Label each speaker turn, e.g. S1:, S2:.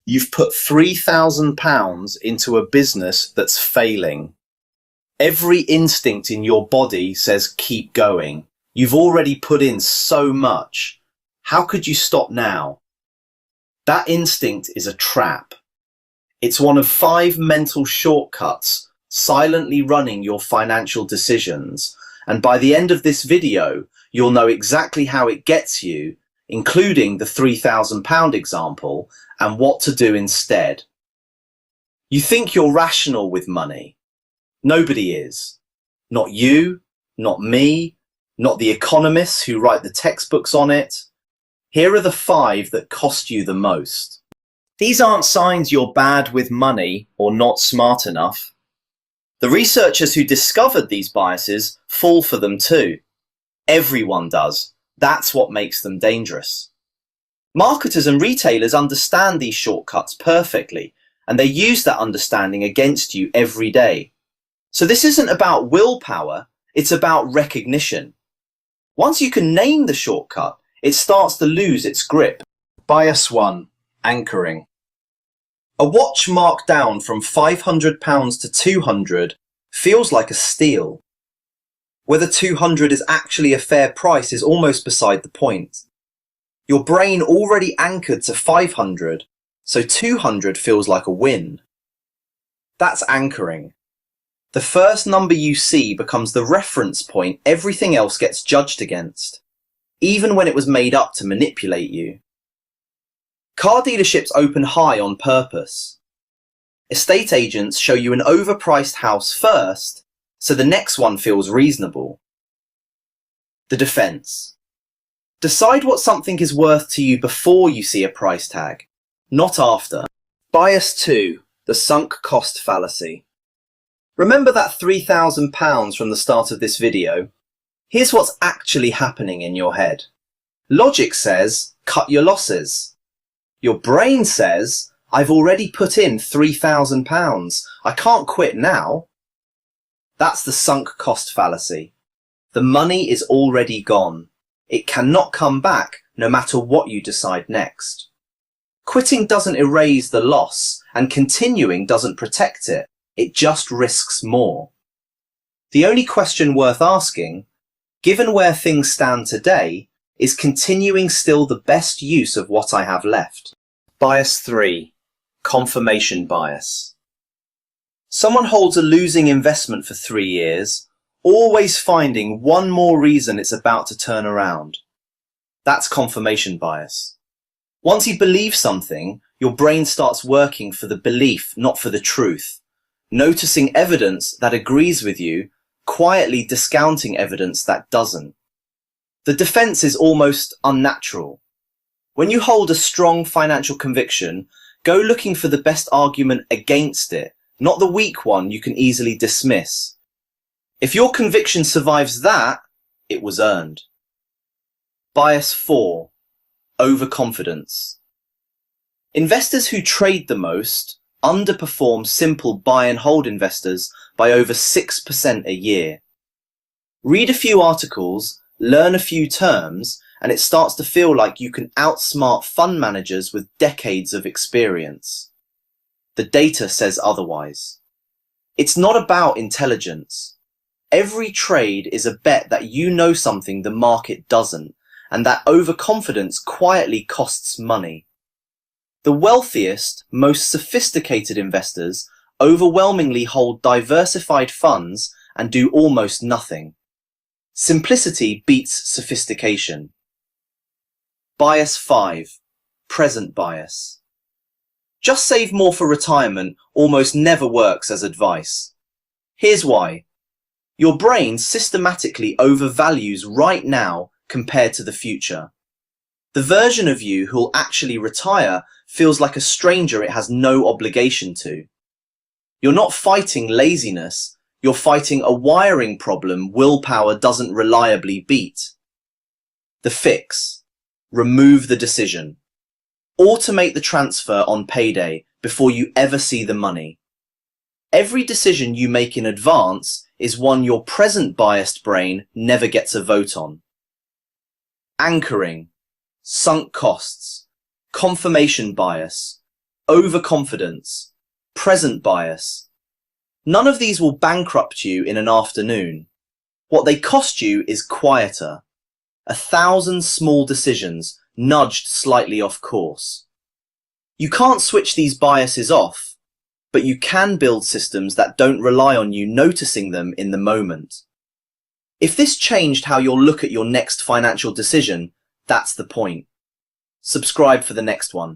S1: You've put £3,000 into a business that's failing. Every instinct in your body says keep going. You've already put in so much. How could you stop now? That instinct is a trap. It's one of 5 mental shortcuts silently running your financial decisions. And by the end of this video, you'll know exactly how it gets you, including the £3,000 example, and what to do instead. You think you're rational with money. Nobody is. Not you, not me, not the economists who write the textbooks on it. Here are the 5 that cost you the most. These aren't signs you're bad with money or not smart enough. The researchers who discovered these biases fall for them too. Everyone does. That's what makes them dangerous. Marketers and retailers understand these shortcuts perfectly, and they use that understanding against you every day. So this isn't about willpower, it's about recognition. Once you can name the shortcut, it starts to lose its grip. Bias 1. Anchoring. A watch marked down from £500 to 200 feels like a steal. Whether 200 is actually a fair price is almost beside the point. Your brain already anchored to 500, so 200 feels like a win. That's anchoring. The first number you see becomes the reference point everything else gets judged against, even when it was made up to manipulate you. Car dealerships open high on purpose. Estate agents show you an overpriced house first, so the next one feels reasonable. The defense. Decide what something is worth to you before you see a price tag, not after. Bias 2. The sunk cost fallacy. Remember that £3,000 from the start of this video? Here's what's actually happening in your head. Logic says, cut your losses. Your brain says, I've already put in £3,000. I can't quit now. That's the sunk cost fallacy. The money is already gone. It cannot come back no matter what you decide next. Quitting doesn't erase the loss, and continuing doesn't protect it. It just risks more. The only question worth asking, given where things stand today, is continuing still the best use of what I have left? Bias 3. Confirmation bias. Someone holds a losing investment for 3 years, always finding one more reason it's about to turn around. That's confirmation bias. Once you believe something, your brain starts working for the belief, not for the truth, noticing evidence that agrees with you, quietly discounting evidence that doesn't. The defense is almost unnatural. When you hold a strong financial conviction, go looking for the best argument against it, not the weak one you can easily dismiss. If your conviction survives that, it was earned. Bias 4. Overconfidence. Investors who trade the most underperform simple buy and hold investors by over 6% a year. Read a few articles, learn a few terms, and it starts to feel like you can outsmart fund managers with decades of experience. The data says otherwise. It's not about intelligence. Every trade is a bet that you know something the market doesn't, and that overconfidence quietly costs money. The wealthiest, most sophisticated investors overwhelmingly hold diversified funds and do almost nothing. Simplicity beats sophistication. Bias 5. Present bias. Just save more for retirement almost never works as advice. Here's why. Your brain systematically overvalues right now compared to the future. The version of you who'll actually retire feels like a stranger it has no obligation to. You're not fighting laziness, you're fighting a wiring problem willpower doesn't reliably beat. The fix. Remove the decision. Automate the transfer on payday before you ever see the money. Every decision you make in advance is one your present biased brain never gets a vote on. Anchoring, sunk costs, confirmation bias, overconfidence, present bias. None of these will bankrupt you in an afternoon. What they cost you is quieter. 1,000 small decisions nudged slightly off course. You can't switch these biases off, but you can build systems that don't rely on you noticing them in the moment. If this changed how you'll look at your next financial decision, that's the point. Subscribe for the next one.